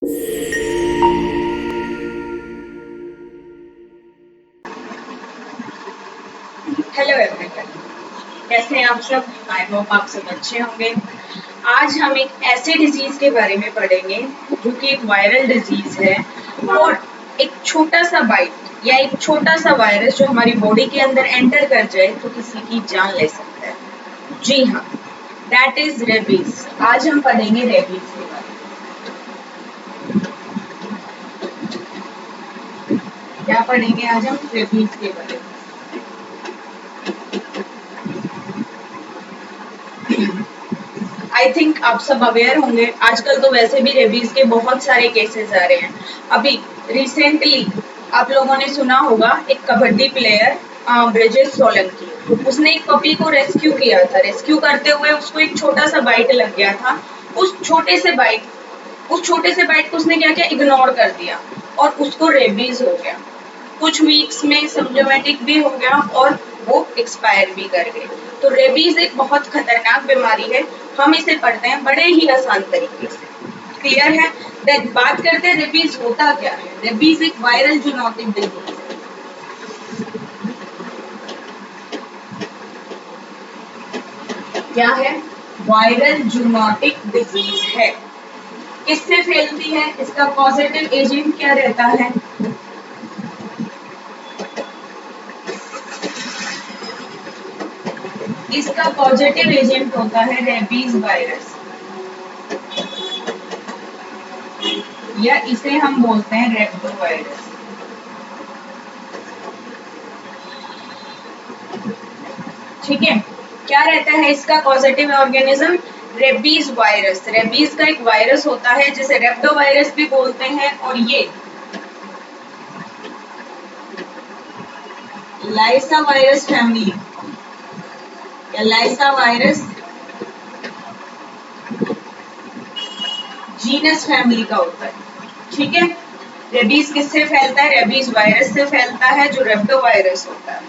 Hello everyone, कैसे हैं आप सब? आई होप आप सब अच्छे होंगे। आज हम एक ऐसे डिजीज के बारे में पढ़ेंगे जो कि एक वायरल डिजीज है और एक छोटा सा बाइट या एक छोटा सा वायरस जो हमारी बॉडी के अंदर एंटर कर जाए तो किसी की जान ले सकता है। जी हाँ, दैट इज रेबीज। आज हम पढ़ेंगे रेबीज के बारे में। क्या पढ़ेंगे आज हम? रेबीज के बारे में। आई थिंक आप सब अवेयर होंगे, आजकल तो वैसे भी रेबीज के बहुत सारे केसेस आ रहे हैं। अभी रिसेंटली आप लोगों ने सुना होगा एक कबड्डी प्लेयर ब्रिजेश सोलंकी, उसने एक पपी को रेस्क्यू किया था। रेस्क्यू करते हुए उसको एक छोटा सा बाइट लग गया था। उस छोटे से बाइट को उसने क्या किया, इग्नोर कर दिया और उसको रेबीज हो गया। कुछ वीक्स में सिम्प्टोमेटिक भी हो गया और वो एक्सपायर भी कर गए। तो रेबीज एक बहुत खतरनाक बीमारी है। हम इसे पढ़ते हैं बड़े ही आसान तरीके से। क्लियर है? देन बात करते हैं रेबीज होता क्या है। रेबीज एक वायरल जूनोटिक डिजीज है। क्या है? वायरल जूनोटिक डिजीज है। किससे फैलती है? इसका पॉजिटिव एजेंट क्या रहता है? इसका पॉजिटिव एजेंट होता है रेबीज वायरस, या इसे हम बोलते हैं रेप्टो वायरस। ठीक है, क्या रहता है इसका positive organism? Rabies virus. Rabies का एक वायरस होता है जिसे रेप्टो वायरस भी बोलते हैं और ये लाइसा वायरस फैमिली या लाइसा वायरस जीनस फैमिली का होता है। ठीक है, रेबीज किससे फैलता है? रेबीज वायरस से फैलता है जो रेप्टो वायरस होता है।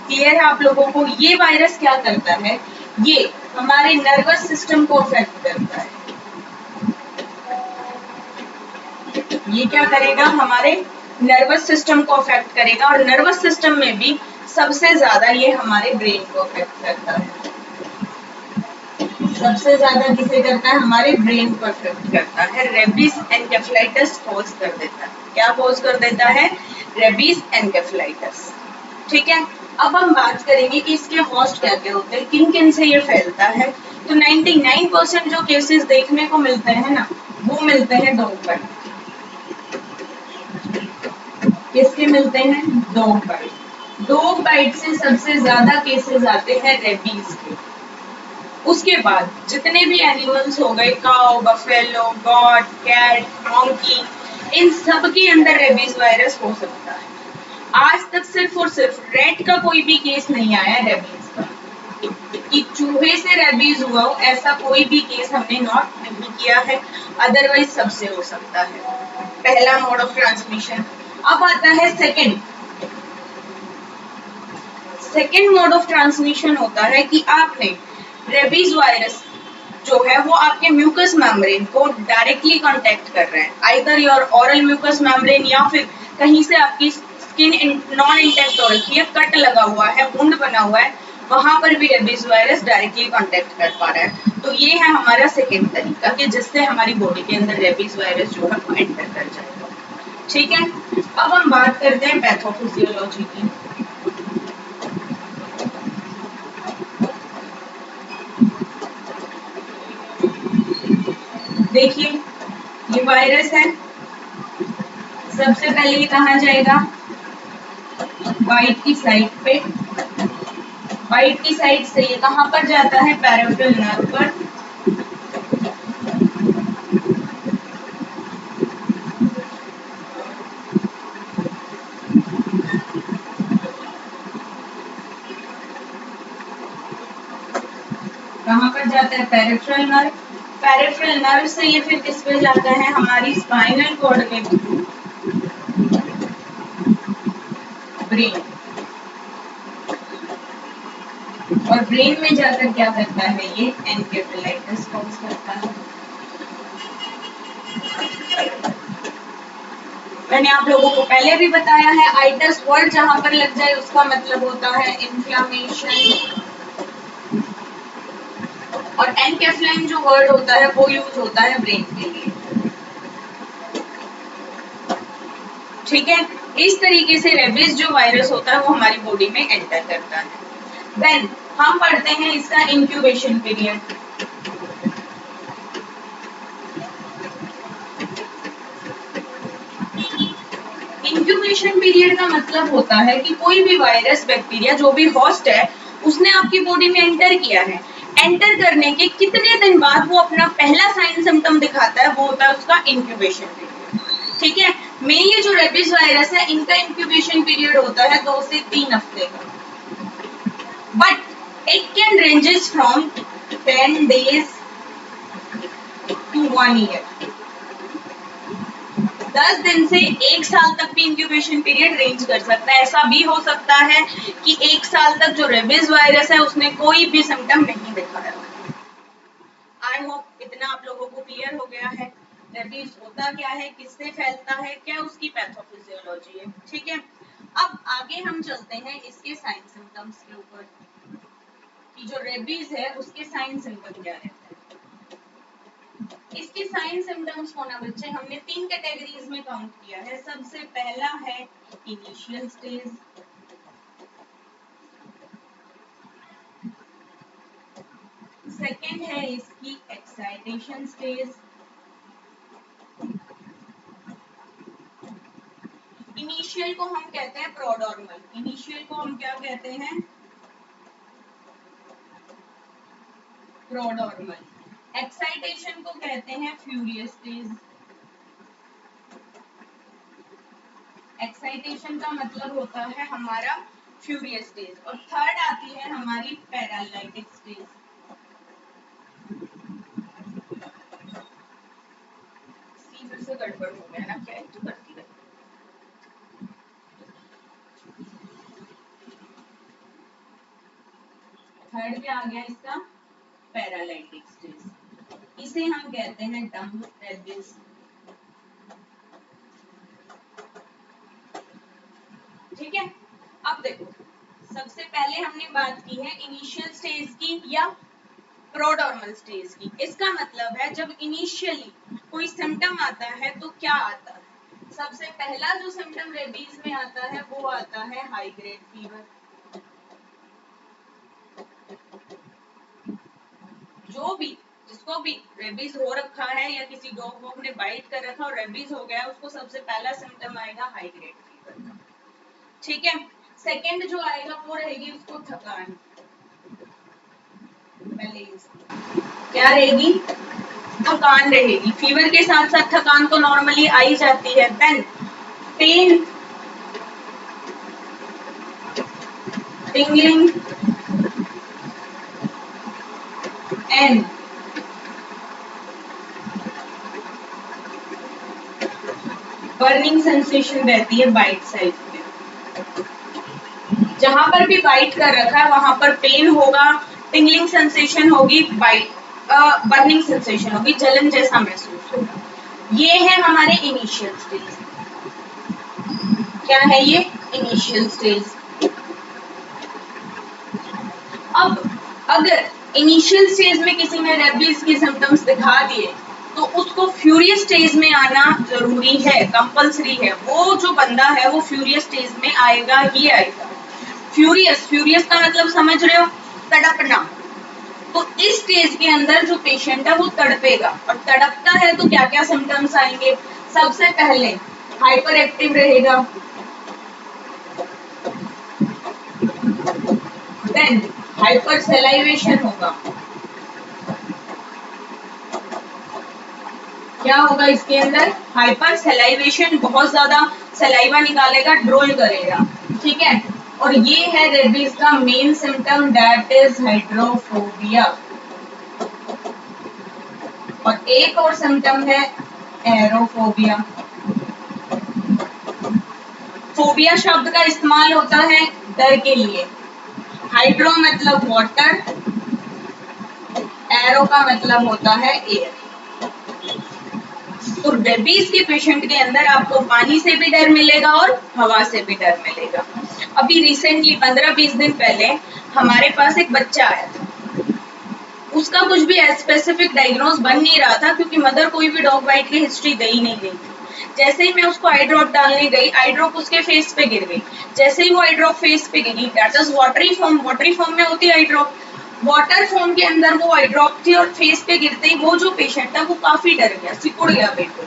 क्लियर है आप लोगों को? ये वायरस क्या करता है? ये हमारे नर्वस सिस्टम को अफेक्ट करता है। ये क्या करेगा? हमारे नर्वस सिस्टम को अफेक्ट करेगा और नर्वस सिस्टम में भी सबसे ज्यादा ये हमारे ब्रेन को अफेक्ट करता है। सबसे ज्यादा किसे करता है? हमारे ब्रेन को अफेक्ट करता है। रेबीज एनकेफेलाइटिस कॉज कर देता है। क्या कॉज कर देता है? Rabies encephalitis. ठीक है, अब हम बात करेंगे कि इसके होस्ट क्या क्या होते हैं, किन किन से ये फैलता है। तो 99% जो केसेस देखने को मिलते हैं ना, वो मिलते हैं डॉग बाइट। किसके मिलते हैं? Dog bite. डॉग बाइट से सबसे ज्यादा केसेस आते हैं रेबीज के। उसके बाद जितने भी एनिमल्स हो गए, cow, buffalo, goat, cat, monkey, इन सब के अंदर रेबीज वायरस हो सकता है। आज तक सिर्फ और सिर्फ रेड का कोई भी केस नहीं आया रेबीज का कि चूहे से रेबीज हुआ हो, ऐसा कोई भी केस हमने नोट नहीं किया है। अदरवाइज सबसे हो सकता है। पहला मोड ऑफ ट्रांसमिशन। अब आता है सेकेंड मोड ऑफ ट्रांसमिशन होता है कि आपने रेबीज वायरस जो है वो आपके म्यूकस मेम्ब्रेन को डायरेक्टली कांटेक्ट कर रहे हैं, either your oral mucous membrane या फिर कहीं से आपकी स्किन नॉन इंटैक्ट हो रखी है, कट लगा हुआ है, वुंड बना हुआ है, वहां पर भी रेबीज वायरस डायरेक्टली कांटेक्ट कर पा रहा है। तो ये है हमारा सेकेंड तरीका कि जिससे हमारी बॉडी के अंदर रेबीज वायरस जो है वो एंटर कर जाएगा। ठीक है, अब हम बात करते हैं पैथोफिजियोलॉजी की। देखिए, ये वायरस है। सबसे पहले ये कहाँ जाएगा? बाइट की साइड पे। बाइट की साइड से ये कहाँ पर जाता है? पैराफेरल नर्व पर। कहाँ पर जाता है? Peripheral nerve. पैराफेरल नर्व से ये फिर किस पे जाता है? हमारी स्पाइनल कॉर्ड के थ्रू ब्रेन, और ब्रेन में जाकर क्या करता है? ये एनकेफेलाइटिस कॉज करता है। मैंने आप लोगों को पहले भी बताया है, आइटस वर्ड जहां पर लग जाए उसका मतलब होता है इन्फ्लेमेशन, और एनकेफ्लाइन जो वर्ड होता है वो यूज होता है ब्रेन के लिए। ठीक है, इस तरीके से रेबीज जो वायरस होता है वो हमारी बॉडी में एंटर करता है। देन हम पढ़ते हैं इसका इंक्यूबेशन पीरियड। इंक्यूबेशन पीरियड का मतलब होता है कि कोई भी वायरस बैक्टीरिया जो भी होस्ट है उसने आपकी बॉडी में एंटर किया है, एंटर करने के कितने दिन बाद वो अपना पहला साइन सिम्टम दिखाता है, वो होता है उसका इंक्यूबेशन पीरियड। ठीक है, मेनली जो रेबीज वायरस है इनका इंक्यूबेशन पीरियड होता है 2 से 3 हफ्ते का, but it can ranges from 10 days to 1 year। 10 दिन से 1 साल तक भी इंक्यूबेशन पीरियड रेंज कर सकता है। ऐसा भी हो सकता है कि 1 साल तक जो रेबीज वायरस है उसने कोई भी सिम्टम नहीं दिखाया। आई होप इतना आप लोगों को क्लियर हो गया है रेबीज होता क्या है, किससे फैलता है, क्या उसकी पैथोफिजियोलॉजी है। ठीक है, अब आगे हम चलते हैं इसके साइन सिम्टम्स के ऊपर कि जो रेबीज है उसके साइन सिम्टम क्या रहते हैं। इसके साइन सिम्टम्स को ना बच्चे हमने 3 कैटेगरीज में काउंट किया है। सबसे पहला है इनिशियल स्टेज, सेकेंड है इसकी एक्साइटेशन स्टेज, इनिशियल को हम कहते हैं प्रोडॉर्मल, इनिशियल को हम क्या कहते हैं, प्रोडॉर्मल। एक्साइटेशन को कहते हैं फ्यूरियस स्टेज, एक्साइटेशन का मतलब होता है हमारा फ्यूरियस स्टेज, और थर्ड आती है हमारी पैरालाइटिक स्टेज। सी फिर से गड़बड़ हो गया ना, क्या तो करती है। थर्ड क्या आ गया इसका, पैरालाइटिक स्टेज, इसे हम कहते हैं डम्ब रेबीज। ठीक है, अब देखो सबसे पहले हमने बात की है इनिशियल स्टेज की या प्रोडॉर्मल स्टेज की। इसका मतलब है जब इनिशियली कोई सिम्टम आता है तो क्या आता है। सबसे पहला जो सिम्टम रेबीज में आता है वो आता है हाई ग्रेड फीवर। जो भी जिसको भी रेबीज हो रखा है या किसी डॉग वॉग ने बाइट कर रखा और रेबीज हो गया उसको सबसे पहला सिम्टम आएगा हाई ग्रेड फीवर का। ठीक है, सेकेंड जो आएगा वो रहेगी उसको थकान, पहले क्या रहेगी, थकान रहेगी। फीवर के साथ साथ थकान तो नॉर्मली आ ही जाती है। Then pain, tingling and burning sensation रहती है बाइट साइज में। जहां पर भी बाइट कर रखा है वहां पर पेन होगा, टिंगलिंग सेंसेशन होगी, बाइट बर्निंग सेंसेशन होगी, जलन जैसा महसूस होगा। ये है हमारे इनिशियल स्टेज। क्या है ये, इनिशियल स्टेज। अब अगर इनिशियल स्टेज में किसी ने रेबीज के सिम्टम्स दिखा दिए तो उसको फ्यूरियस स्टेज में आना जरूरी है, कंपल्सरी है। वो जो बंदा है वो फ्यूरियस स्टेज में आएगा ही आएगा। फ्यूरियस, फ्यूरियस का मतलब समझ रहे हो, तड़पना। तो इस स्टेज के अंदर जो पेशेंट है वो तड़पेगा, और तड़पता है तो क्या क्या सिम्टम्स आएंगे। सबसे पहले हाइपर एक्टिव रहेगा, देन हाइपर सलाइवेशन होगा। क्या होगा इसके अंदर, हाइपर सलाइवेशन, बहुत ज्यादा सलाइवा निकालेगा, ड्रोल करेगा। ठीक है, और ये है रेबीज का main symptom, that is hydrophobia. और एक और सिम्टम है एरोफोबिया। फोबिया शब्द का इस्तेमाल होता है डर के लिए। हाइड्रो मतलब वाटर, एरो का मतलब होता है एयर। तो रेबीज के पेशेंट के अंदर आपको पानी से भी डर मिलेगा और हवा से भी डर मिलेगा। अभी रिसेंटली 15-20 दिन पहले हमारे पास एक बच्चा आया था, उसका कुछ भी स्पेसिफिक डायग्नोज बन नहीं रहा था क्योंकि मदर कोई भी डॉग बाइट की हिस्ट्री दे ही नहीं गई थी। जैसे ही मैं उसको आई ड्रॉप डालने गई, आई ड्रॉप उसके फेस पे गिर गई। जैसे ही वो आई ड्रॉप फेस पे गिरी, दैट इज वाटरी फॉर्म में होती है आई ड्रॉप, वाटर फॉर्म के अंदर वो आई ड्रॉप थी और फेस पे गिरते ही वो जो पेशेंट था वो काफी डर गया, सिकुड़ गया बिल्कुल।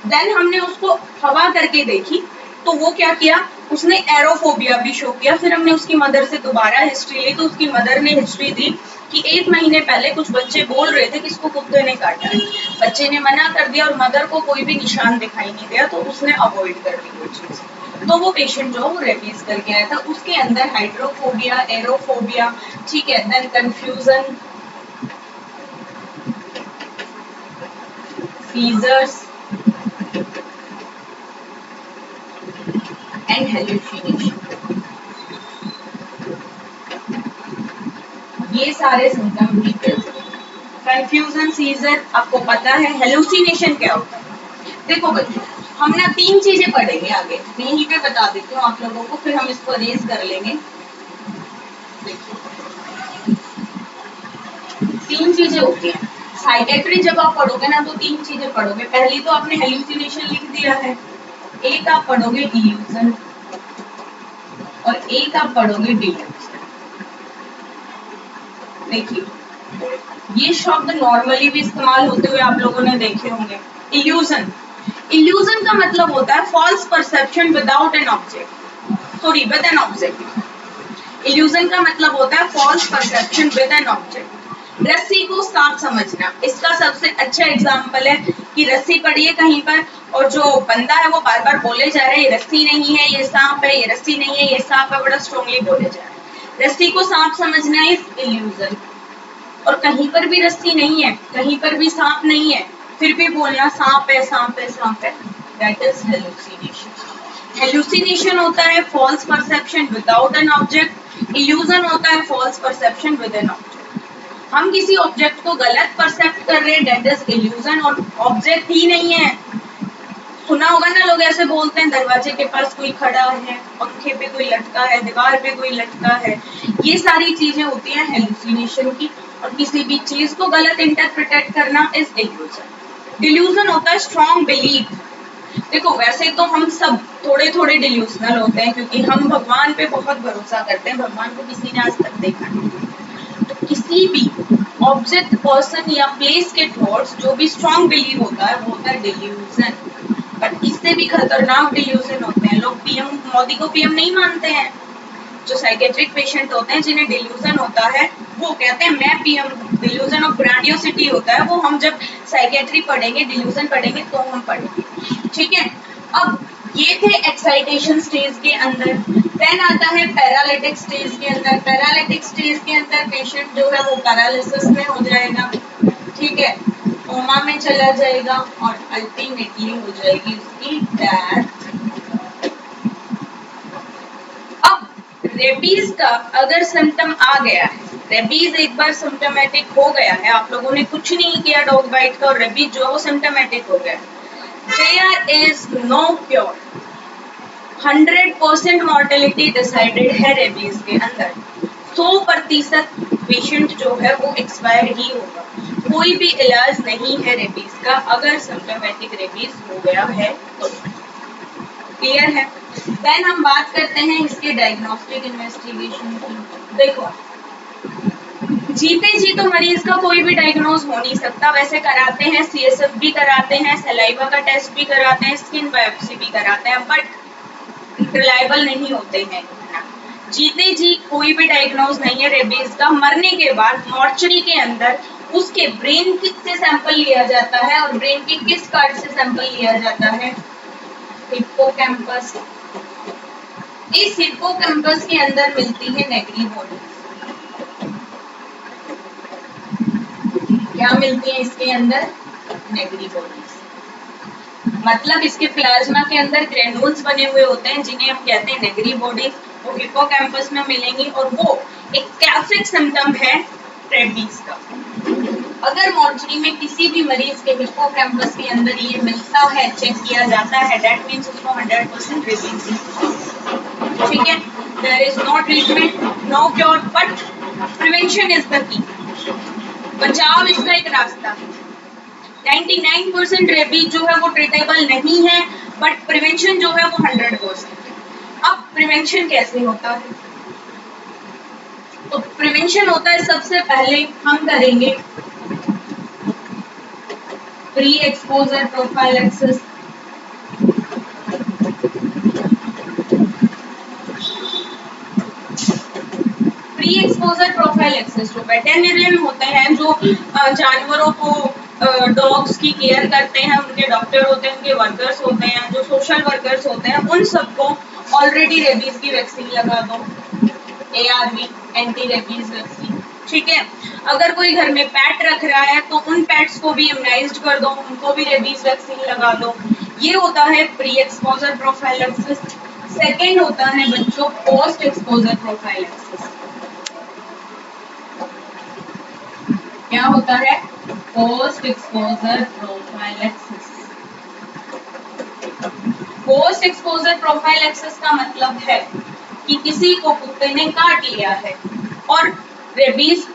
देन हमने उसको हवा करके देखी तो वो क्या किया, उसने एरोफोबिया भी शो किया। फिर हमने उसकी मदर से दोबारा हिस्ट्री ली तो उसकी मदर ने हिस्ट्री दी कि 1 महीने पहले कुछ बच्चे बोल रहे थे कि इसको कुत्ते ने काटा है। बच्चे ने मना कर दिया और मदर को कोई भी निशान दिखाई नहीं दिया तो उसने अवॉइड कर दी वो चीज। तो वो पेशेंट जो वो रेबीज करके आया था, उसके अंदर हाइड्रोफोबिया, एरोफोबिया, ठीक है, then confusion, seizures and hallucination, ये सारे सिम्टम भी प्रेजेंट। कंफ्यूजन, सीजर आपको पता है, हेलुसिनेशन क्या होता है? देखो बच्चों, हम ना 3 चीजें पढ़ेंगे आगे, यहीं पे बता देती हूँ आप लोगों को, फिर हम इसको अरेज कर लेंगे। देखिए 3 चीजें होती हैं साइकेट्री, जब आप पढ़ोगे ना तो 3 चीजें पढ़ोगे। पहली तो आपने हेलुसिनेशन लिख दिया है, एक आप पढ़ोगे इल्यूजन और एक आप पढ़ोगे डिल्यूजन। देखिए ये शब्द नॉर्मली भी इस्तेमाल होते हुए आप लोगों ने देखे होंगे। इल्यूजन, इल्यूजन का मतलब होता है false perception without an object, sorry with an object. Illusion का मतलब होता है false perception with an object. रस्सी को सांप समझना, इसका सबसे अच्छा एग्जाम्पल है कि रस्सी पड़ी है कहीं पर और जो बंदा है वो बार बार बोले जा रहा है ये रस्सी नहीं है ये सांप है, ये रस्सी नहीं है ये सांप है, बड़ा स्ट्रॉन्गली बोले जा रहा है। रस्सी को सांप समझना इज इल्यूजन। और कहीं पर भी रस्सी नहीं है, कहीं पर भी सांप नहीं है, फिर भी बोलना सांप है सांप है सांप है, दैट इज हेलुसिनेशन। हेलुसिनेशन होता है false perception without an object, illusion होता है false perception with an object. हम किसी ऑब्जेक्ट को गलत परसेप्ट कर रहे हैं, दैट इज इल्यूजन, और ऑब्जेक्ट ही नहीं है। सुना होगा ना, लोग ऐसे बोलते हैं दरवाजे के पास कोई खड़ा है, पंखे पे कोई लटका है, दीवार पे कोई लटका है, ये सारी चीजें होती हैं हेलुसिनेशन की। और किसी भी चीज को गलत इंटरप्रिटेट करना इज डिल्यूजन। डिल्यूजन होता है स्ट्रॉन्ग बिलीफ। देखो वैसे तो हम सब थोड़े थोड़े डिल्यूजनल होते हैं क्योंकि हम भगवान पे बहुत भरोसा करते हैं, भगवान को किसी ने आज तक देखा नहीं। तो किसी भी ऑब्जेक्ट, पर्सन या प्लेस के थॉट्स जो भी स्ट्रॉन्ग बिलीव होता है वो होता है डिल्यूजन। बट इससे भी खतरनाक डिल्यूजन होते हैं। लोग पीएम मोदी को पीएम नहीं मानते हैं। जो साइकेट्रिक पेशेंट होते हैं जिन्हें डिल्यूजन होता है वो कहते हैं मैं पीएम, डिल्यूजन ऑफ ग्रैंडियोसिटी होता है वो। हम जब साइकेट्री पढ़ेंगे, डिल्यूजन पढ़ेंगे तो हम पढ़ेंगे, ठीक है। अब ये थे एक्साइटेशन स्टेज के अंदर। देन आता है पैरालिटिक स्टेज के अंदर। पैरालिटिक स्टेज के अंदर पेशेंट जो है वो पैरालिसिस में हो जाएगा, ठीक है, कोमा में चला जाएगा और अल्टीमेटली हो जाएगी उसकी डेथ। अब रेबीज का अगर सिम्टम आ गया है, रेबीज एक बार सिम्टोमेटिक हो गया है, आप लोगों ने कुछ नहीं किया डॉग बाइट का और रेबीज जो है वो सिम्टोमेटिक हो गया, there is no cure. 100% mortality decided है रेबीज के अंदर। 100% पेशेंट जो है वो एक्सपायर ही होगा। कोई भी इलाज नहीं है रेबीज का अगर सिम्टोमेटिक रेबीज हो गया है तो। क्लियर है? देन हम बात करते हैं इसके डायग्नोस्टिक इन्वेस्टिगेशन की। देखो जीते जी तो मरीज का कोई भी डायग्नोज हो नहीं सकता। वैसे कराते हैं, सीएसएफ भी कराते हैं, सलाइवा का टेस्ट भी कराते हैं, स्किन बायोप्सी भी कराते हैं, बट रिलायबल नहीं होते हैं। जीते जी कोई भी डायग्नोज नहीं है रेबीज का। मरने के बाद मॉर्चरी के अंदर उसके ब्रेन से सैंपल लिया जाता है और ब्रेन के किस पार्ट से सैंपल लिया जाता है? हिप्पोकैम्पस। इस हिप्पोकैम्पस के अंदर मिलती है नेगरी बॉडीज। क्या मिलती है इसके अंदर? Negri bodies. मतलब इसके प्लाज्मा के अंदर ग्रेन्यूल्स बने हुए होते हैं जिन्हें हम कहते हैं नेगरी बॉडीज। वो हिप्पोकैम्पस में मिलेंगी और वो एक क्लासिक सिम्टम है रेबीज का। अगर मॉर्चरी में किसी भी मरीज के हिप्पोकैम्पस के अंदर ये मिलता है, चेक किया जाता है, दैट मीन्स उसको 100% रेबीज है। ठीक है, there is no treatment, no cure, but prevention is the key. बचाव इसका एक रास्ता है। 99% रेबीज जो है वो ट्रीटेबल नहीं है, बट प्रिवेंशन जो है वो 100% है। अब प्रिवेंशन कैसे होता है? तो प्रिवेंशन होता है, सबसे पहले हम करेंगे pre exposure prophylaxis. Pre exposure prophylaxis जो वेटेरिनरियन होते हैं, जो जानवरों को डॉग्स की केयर करते हैं, उनके डॉक्टर होते हैं, उनके वर्कर्स होते हैं, जो सोशल वर्कर्स होते हैं, उन सबको ऑलरेडी रेबीज की वैक्सीन लगा दो, ARV, एंटी रेबीज वैक्सीन। ठीक है, अगर कोई घर में पेट रख रहा है तो उन पेट्स को भी इम्यूनाइज्ड कर दो, उनको भी रेबीज वैक्सीन लगा दो। ये होता है प्री एक्सपोजर प्रोफाइलैक्सिस। सेकेंड होता है बच्चों पोस्ट एक्सपोजर प्रोफाइलैक्सिस। क्या होता है? Post exposure prophylaxis. Post exposure prophylaxis का मतलब है कि किसी को कुत्ते ने काट लिया है और रेबीज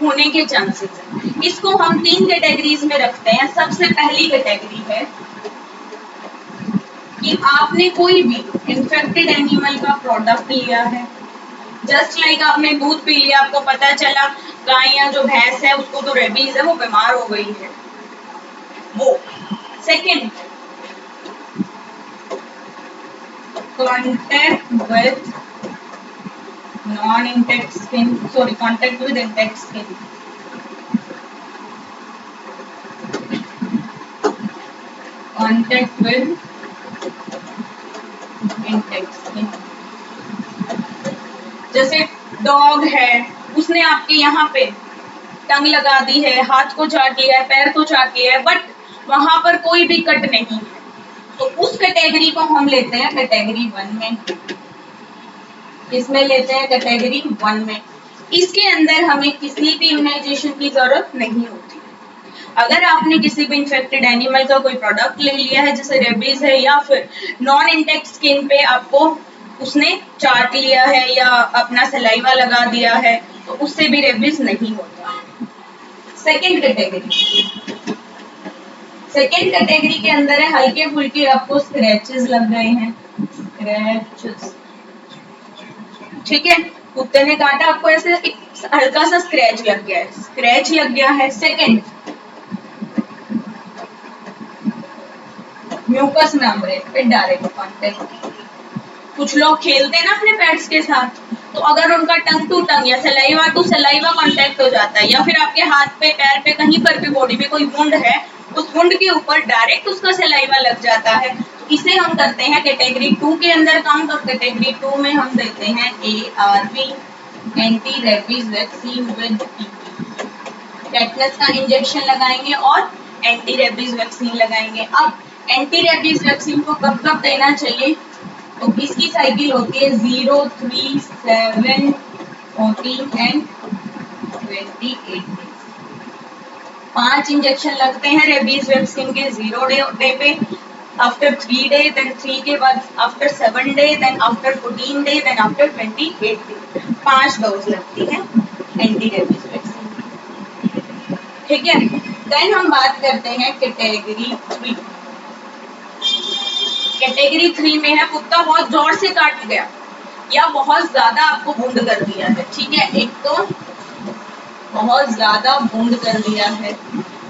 होने के चांसेस है। इसको हम 3 कैटेगरीज में रखते हैं। सबसे पहली कैटेगरी है कि आपने कोई भी इन्फेक्टेड एनिमल का प्रोडक्ट लिया है, जस्ट लाइक आपने दूध पी लिया, आपको पता चला गाय या जो भैंस है उसको तो रेबीज है, वो बीमार हो गई है, वो। Second, contact with non-intact skin, sorry, contact with intact skin. Contact with intact skin. जैसे डॉग है, उसने आपके यहाँ पे टंग लगा दी है, हाथ को चाट लिया है, पैर को चाट लिया है, बट वहां पर कोई भी कट नहीं है, तो उस कैटेगरी को हम लेते हैं कैटेगरी 1 में। इसमें लेते हैं कैटेगरी 1 में। इसके अंदर हमें किसी भी इम्यूनाइजेशन की जरूरत नहीं होती। अगर आपने किसी भी इन्फेक्टेड एनिमल का कोई प्रोडक्ट ले लिया है, जैसे रेबीज है, या फिर नॉन इंटेक्ट स्किन पे आपको उसने चाट लिया है या अपना सलाइवा लगा दिया है, तो उससे भी रेबीज नहीं होता। सेकेंड कैटेगरी के अंदर है हल्के फुल्के आपको स्क्रैचेस लग गए हैं, स्क्रैचेस। ठीक है, कुत्ते ने काटा, आपको ऐसे एक हल्का सा स्क्रैच लग गया है, स्क्रैच लग गया है। सेकेंड, म्यूकस मेम्ब्रेन पे डायरेक्ट कांटेक्ट। कुछ लोग खेलते हैं ना अपने पेट्स के साथ, तो अगर उनका टंग टू टंग या सलाइवा टू सलाइवा कांटेक्ट हो जाता है, या फिर आपके हाथ पे, पैर पे, कहीं पर भी बॉडी में कोई वुंड है, उस वुंड के ऊपर डायरेक्ट उसका सलाइवा लग जाता है, तो इसे हम करते हैं कैटेगरी 2 के अंदर काउंट। और कैटेगरी 2 में हम देते हैं ARV, anti rabies vaccine with TT. Tetanus का इंजेक्शन लगाएंगे और एंटी रेबीज वैक्सीन लगाएंगे। अब एंटी रेबीज वैक्सीन को कब कब देना चाहिए? तो इसकी साइकिल होती है 0, 3, 7, 14 एंड 28 डेज। 5 इंजेक्शन लगते हैं रेबीज वैक्सीन के 0 डे पे, आफ्टर 3 डे, देन 3 के बाद after 7 day, then after 14 day, then after 28 day. 5 dose लगती है एंटी रेबीज वैक्सीन। ठीक है, देन हम बात करते हैं कैटेगरी 3। कैटेगरी 3 में है कुत्ता बहुत जोर से काट गया या बहुत ज्यादा आपको वुंड कर दिया है। ठीक है, एक तो बहुत ज्यादा वुंड कर दिया है,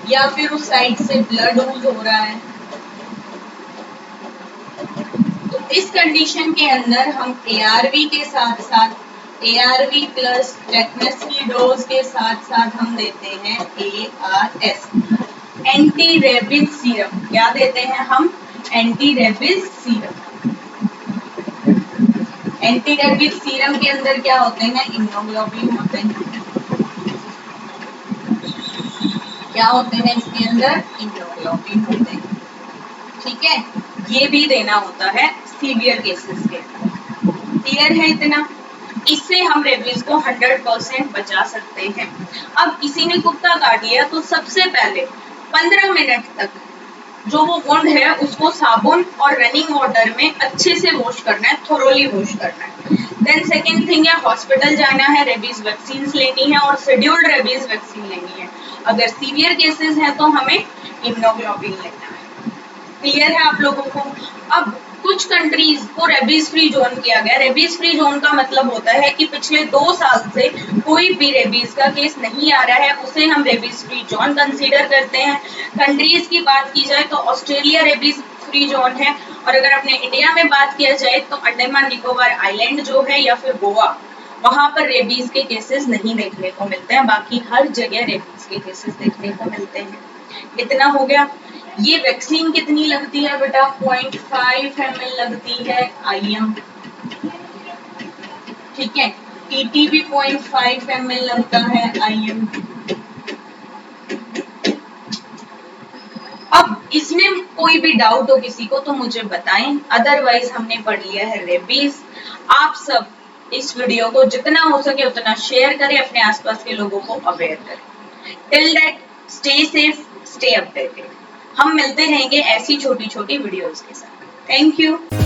या फिर उस साइड से ब्लड लूज हो रहा है, तो इस कंडीशन के अंदर हम ARV के साथ साथ, ARV प्लस टेटनस की डोज के साथ साथ हम देते हैं ARS, एंटी रेबीज सीरम। क्या देते हैं हम? Anti rabies serum. Anti rabies serum के अंदर क्या होते हैं? इम्यूनोग्लोबुलिन होते हैं। क्या होते हैं इसके अंदर? इम्यूनोग्लोबुलिन होते हैं। ठीक है, ये भी देना होता है सीवियर केसेस के। क्लियर है इतना? इससे हम रेबीज को 100% बचा सकते हैं। अब किसी ने कुत्ता काट लिया तो सबसे पहले 15 मिनट तक जो वो वुंड है उसको साबुन और रनिंग वाटर में अच्छे से वॉश करना है, थोरोली वॉश करना है। देन सेकेंड थिंग है हॉस्पिटल जाना है, रेबीज वैक्सीन लेनी है और शेड्यूल्ड रेबीज वैक्सीन लेनी है। अगर सीवियर केसेस हैं तो हमें इम्यूनोग्लोबुलिन लेना है। क्लियर है आप लोगों को? अब कुछ कंट्रीज को रेबीज फ्री जोन किया गया। रेबीज फ्री जोन का मतलब होता है कि पिछले 2 साल से कोई भी रेबीज का केस नहीं आ रहा है, उसे हम रेबीज फ्री जोन कंसीडर करते हैं। कंट्रीज की बात की जाए तो ऑस्ट्रेलिया रेबीज फ्री जोन है, और अगर अपने इंडिया में बात किया जाए तो अंडमान निकोबार आइलैंड जो है या फिर गोवा, वहां पर रेबीज के केसेस नहीं देखने को मिलते हैं, बाकी हर जगह रेबीज के केसेस देखने को मिलते हैं। इतना हो गया। ये वैक्सीन कितनी लगती है बेटा? 0.5 ml लगती है IM, ठीक है। TT भी 0.5 ml लगता है IM। अब इसमें कोई भी डाउट हो किसी को तो मुझे बताएं, अदरवाइज हमने पढ़ लिया है रेबीज। आप सब इस वीडियो को जितना हो सके उतना शेयर करें, अपने आसपास के लोगों को अवेयर करें। Till that stay safe, stay updated. हम मिलते रहेंगे ऐसी छोटी छोटी वीडियोस के साथ। Thank you.